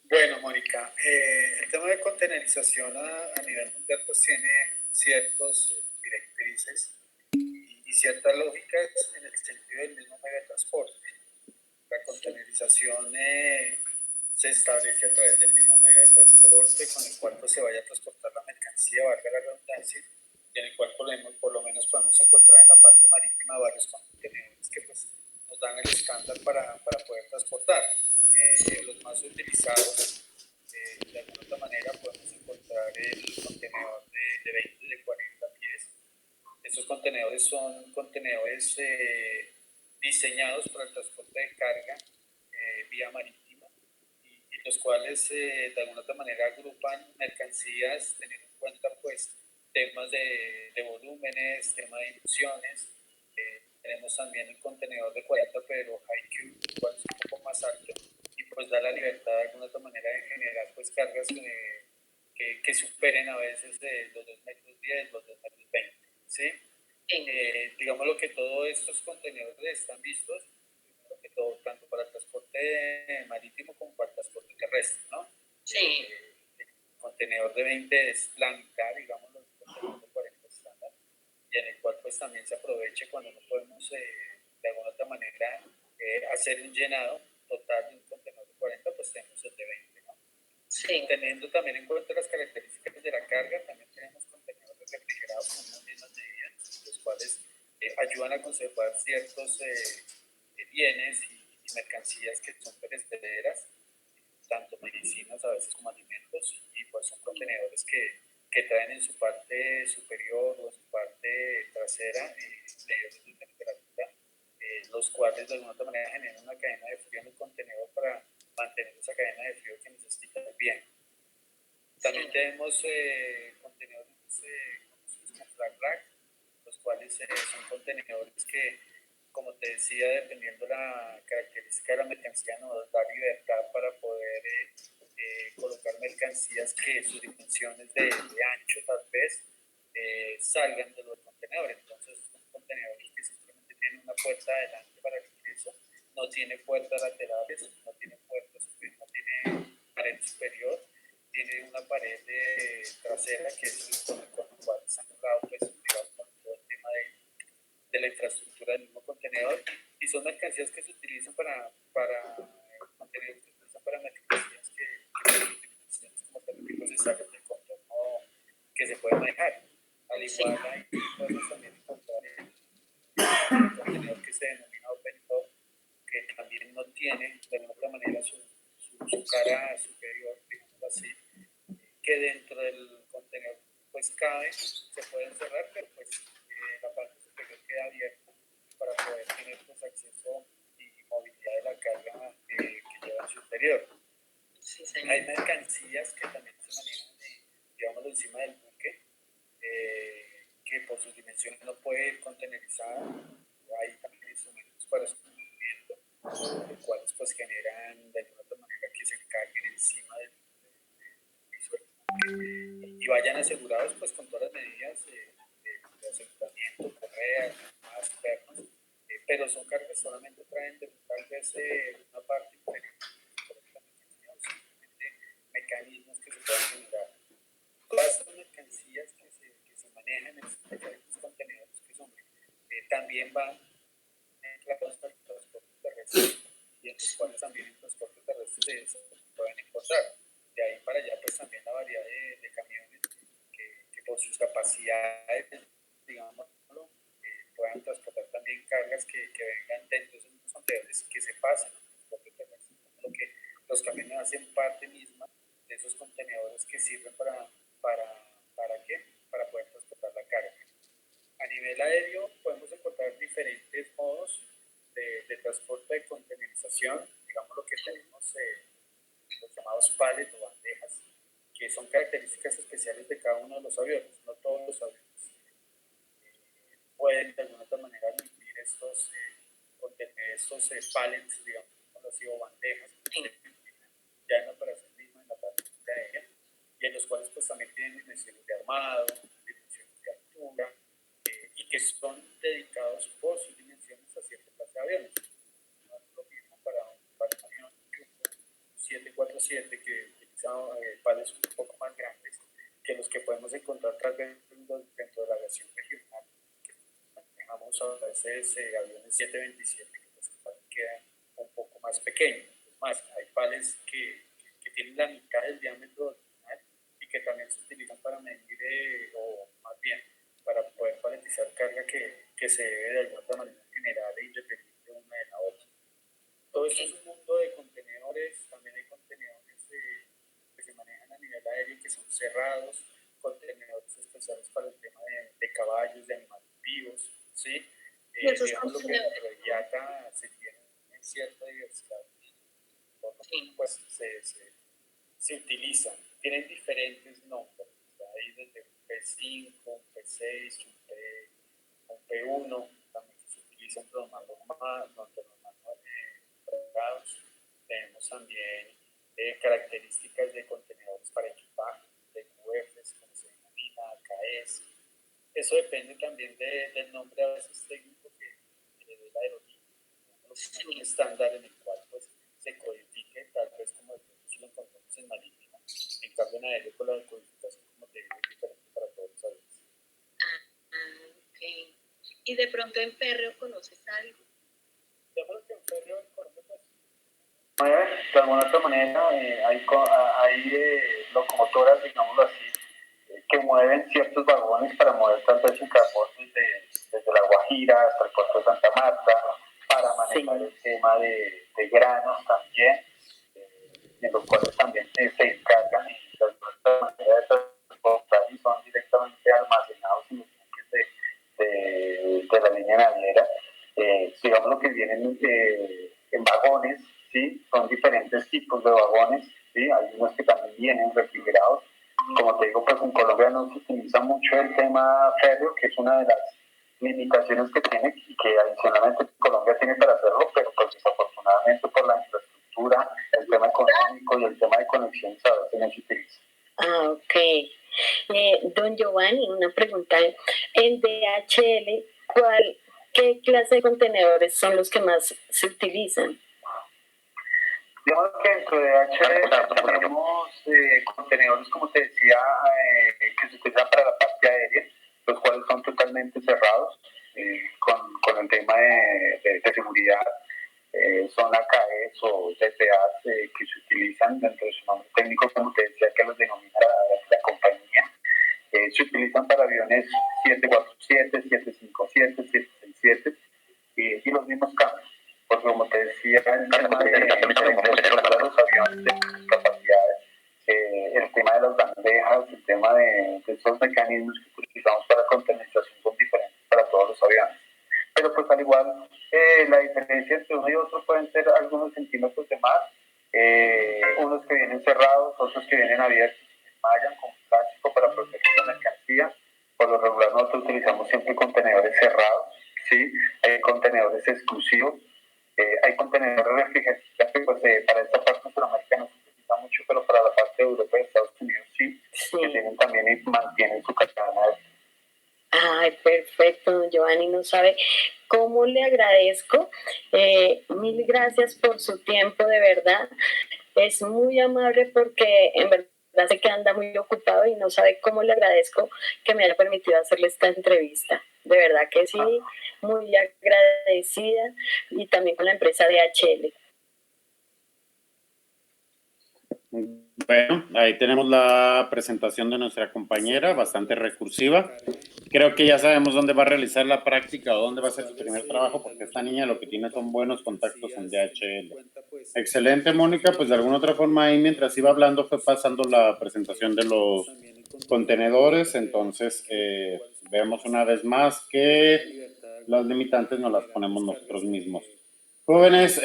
Bueno, Mónica, el tema de contenerización a nivel mundial pues tiene ciertas directrices y ciertas lógicas en el sentido del mismo medio de transporte. La contenerización se establece a través del mismo medio de transporte con el cual pues, se vaya a transportar la mercancía, valga la redundancia, y en el cual por lo menos podemos encontrar en la parte marítima varios contenedores que pues, nos dan el estándar para poder transportar. Los más utilizados, de alguna otra manera, podemos encontrar el contenedor de 20 y de 40 pies. Estos contenedores son contenedores diseñados para el transporte de carga vía marítima y los cuales de alguna otra manera agrupan mercancías teniendo en cuenta pues temas de volúmenes, temas de dimensiones. Tenemos también el contenedor de 40 pero high Q, cual es un poco más alto y pues da la libertad de alguna otra manera de generar pues cargas que superen a veces los 2 metros 10, los 2 metros 20, ¿sí? Digamos lo que todos estos contenedores están vistos, primero que todo, tanto para el transporte marítimo como para el transporte terrestre, ¿no? Sí. El contenedor de 20 es la mitad, digamos, del contenedor de 40 estándar. pues también se aproveche cuando no podemos de alguna otra manera hacer un llenado total de un contenedor de 40, pues tenemos el de 20, ¿no? Sí. Teniendo también en cuenta las características de la carga, también tenemos contenedores refrigerados con unas mismas medidas, los cuales ayudan a conservar ciertos bienes y mercancías que son perecederas, tanto medicinas a veces como alimentos, y pues son contenedores que traen en su parte superior o en su parte trasera medidores de temperatura, los cuales de alguna otra manera generan una cadena de frío en el contenedor para mantener esa cadena de frío que necesita el bien. También tenemos contenedores como flat rack, los cuales son contenedores que, como te decía, dependiendo de la característica de la mercancía, nos da libertad para poder colocar mercancías que sus dimensiones de ancho tal vez salgan de los contenedores. Entonces son contenedores que simplemente tienen una puerta adelante para el ingreso, no tiene puertas laterales, no tiene puertas, no tiene pared superior, tiene una pared trasera que es con la cual se han jugado pues, digamos, con todo el tema de la infraestructura del mismo contenedor, y son mercancías que se utilizan para contenedores que se utilizan para mercancías que como térmicos necesarios del contorno que se puede manejar. Al igual ahí podemos también encontrar el contenedor que se denomina open top, que también no tiene de alguna manera su cara superior, digamos así, que dentro del contenedor pues cabe, se puede cerrar, pero pues la parte superior queda abierta para poder tener pues acceso y movilidad de la carga que lleva en su interior. Sí, señor. Hay mercancías que también se manejan, digámoslo, encima del buque, que por sus dimensiones no puede ir contenerizada. Hay también instrumentos para su movimiento, los cuales pues generan de alguna otra manera que se carguen encima del y vayan asegurados pues con todas las medidas de aseguramiento, correas, más pernos, pero son cargas solamente traen de tal vez una parte inferior, simplemente mecanismos que se puedan generar. Todas las mercancías que se manejan en estos diferentes contenedores que son también van entrados al transporte terrestre, y en los cuales también en transporte terrestre se pueden encontrar. De ahí para allá pues también la variedad de camiones que por sus capacidades, digámoslo, puedan transportar también cargas que vengan dentro de esos mismos contenedores que se pasen al transporte terrestre. Lo que los camiones hacen parte misma de esos contenedores que sirven ¿para qué? Para poder transportar la carga. A nivel aéreo podemos encontrar diferentes modos de transporte de contenerización, digamos lo que tenemos los llamados pallets o bandejas, que son características especiales de cada uno de los aviones. No todos los aviones pueden de alguna otra manera admitir estos pallets, digamos así, o bandejas, ya en la operación misma, en la práctica aérea, y en los cuales pues también tienen dimensiones de armado, dimensiones de altura, y que son dedicados por sus dimensiones a cierta clase de aviones. No es lo mismo para un avión 747 que utiliza pales un poco más grandes que los que podemos encontrar tal vez dentro de la aviación regional, que manejamos a veces aviones 727 que pues quedan un poco más pequeños. Es más, hay pales que tienen la mitad del diámetro original y que también se utilizan para medir, o más bien, para poder paletizar carga que se debe de alguna manera generar e independiente una de la otra. Todo esto es un mundo de contenedores. También hay contenedores que se manejan a nivel aéreo que son cerrados, contenedores especiales para el tema de caballos, de animales vivos, ¿sí? Digamos lo que dentro de IATA se tiene cierta diversidad, por lo que pues se utilizan, tienen diferentes nombres, hay desde un P5, un P6, un P1, también se utilizan los más normales, tenemos también características de contenedores para equipaje, de QFs, como se denomina, KS. Eso depende también del nombre a veces técnico que le dé la aerolínea, un estándar en el cual pues se codifique, tal vez como si lo encontramos en marítimo. En cambio en aéreo, con la codificación, como te digo, es diferente para todos los aviones. Ok. Y de pronto en férreo conoces algo. De alguna otra manera, hay locomotoras, digámoslo así, que mueven ciertos vagones para mover tal vez un transporte desde La Guajira hasta el puerto de Santa Marta, para manejar el tema de granos también, en los cuales también se encargan y de alguna manera de transportar y son directamente almacenados en los buques de la línea naviera. Digamos lo que vienen en vagones, ¿sí? Son diferentes tipos de vagones, ¿sí? Hay unos que también vienen refrigerados. Como te digo, pues en Colombia no se utiliza mucho el tema férreo, que es una de las limitaciones que tiene y que adicionalmente Colombia tiene para hacerlo, pero pues desafortunadamente por la infraestructura, el tema económico y el tema de conexiones a veces no se utiliza. Ah, ok. Don Giovanni, una pregunta. En DHL, ¿qué clase de contenedores son los que más se utilizan? Digamos que dentro de DHL tenemos contenedores, como te decía, que se utilizan para la parte aérea, los cuales son totalmente cerrados, con el tema de seguridad. Son AKEs o DPAs que se utilizan dentro de su nombre técnico, como te decía, que los denomina la compañía. Se utilizan para aviones 747, 757, 767 y los mismos cambios. Porque como te decía, el tema de los aviones de capacidades, el tema de las bandejas, el tema de esos mecanismos que utilizamos para containerización son diferentes para todos los aviones. Pero pues al igual, la diferencia entre uno y otro pueden ser algunos centímetros de más, unos que vienen cerrados, otros que vienen abiertos, que se mallan con plástico para proteger la mercancía. Por lo regular nosotros utilizamos siempre contenedores cerrados, ¿sí? Hay contenedores exclusivos, hay contenedores refrigerados que pues, para esta parte de Sudamérica no se utiliza mucho, pero para la parte de Europa y Estados Unidos sí, que tienen también y mantienen su cadena de... Ay, perfecto, don Giovanni, no sabe cómo le agradezco. Mil gracias por su tiempo, de verdad. Es muy amable porque en verdad sé que anda muy ocupado y no sabe cómo le agradezco que me haya permitido hacerle esta entrevista. De verdad que sí, muy agradecida y también con la empresa DHL. Bueno, ahí tenemos la presentación de nuestra compañera, bastante recursiva. Creo que ya sabemos dónde va a realizar la práctica o dónde va a ser su primer trabajo, porque esta niña lo que tiene son buenos contactos en DHL. Excelente, Mónica. Pues de alguna otra forma ahí mientras iba hablando fue pasando la presentación de los contenedores. Entonces vemos una vez más que las limitantes nos las ponemos nosotros mismos. Jóvenes,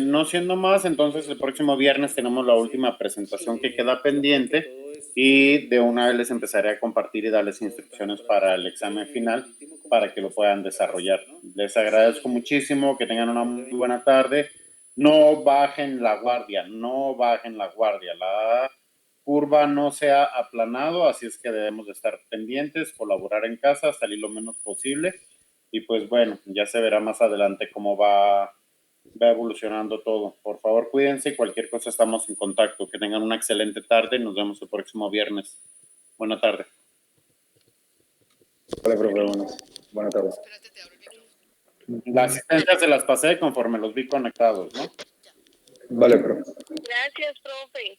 no siendo más, entonces el próximo viernes tenemos la última presentación que queda pendiente y de una vez les empezaré a compartir y darles instrucciones para el examen final para que lo puedan desarrollar. Les agradezco muchísimo, que tengan una muy buena tarde. No bajen la guardia, no bajen la guardia. La curva no se ha aplanado, así es que debemos de estar pendientes, colaborar en casa, salir lo menos posible. Y pues bueno, ya se verá más adelante cómo va evolucionando todo. Por favor, cuídense y cualquier cosa estamos en contacto. Que tengan una excelente tarde. Nos vemos el próximo viernes. Buena tarde. Vale, profe, buenas tardes. Espérate, te abro el micrófono. La asistencia se las pasé conforme los vi conectados, ¿no? Vale, profe. Gracias, profe.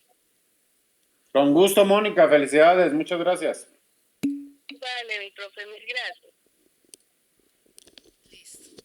Con gusto, Mónica. Felicidades. Muchas gracias. Vale, mi profe, mil gracias. Listo.